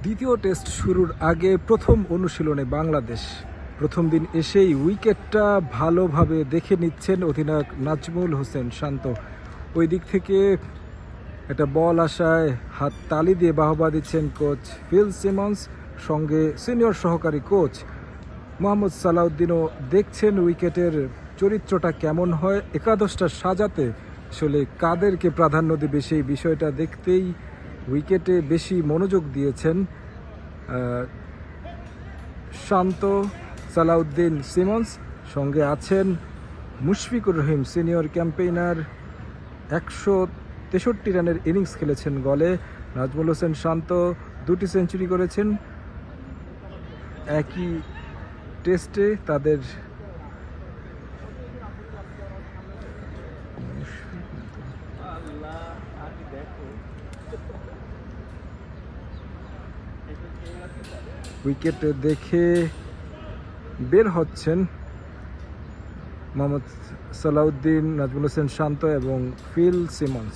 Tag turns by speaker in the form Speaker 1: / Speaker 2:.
Speaker 1: দ্বিতীয় টেস্ট শুরুর আগে প্রথম অনুশীলনে বাংলাদেশ প্রথম দিন এসেই উইকেটটা ভালোভাবে দেখে নিচ্ছেন অধিনায়ক নাজমুল হোসেন শান্ত। ওই দিক থেকে একটা বল আসায় হাত তালি দিয়ে বাহবা দিচ্ছেন কোচ ফিল সিমন্স, সঙ্গে সিনিয়র সহকারী কোচ মোহাম্মদ সালাউদ্দিনও দেখছেন উইকেটের চরিত্রটা কেমন হয়, একাদশটা সাজাতে আসলে কাদেরকে প্রাধান্য দেবে সেই বিষয়টা দেখতেই উইকেটে বেশি মনোযোগ দিয়েছেন শান্ত, সালাউদ্দিন, সিমন্স। সঙ্গে আছেন মুশফিকুর রহিম, সিনিয়র ক্যাম্পেইনার, 163 রানের ইনিংস খেলেছেন গলে। নাজমুল হোসেন শান্ত 2টি সেঞ্চুরি করেছেন একই টেস্টে। তাদের উইকেট দেখে বের হচ্ছেন মোহাম্মদ সালাউদ্দিন, নাজমুল হোসেন শান্ত এবং ফিল সিমন্স।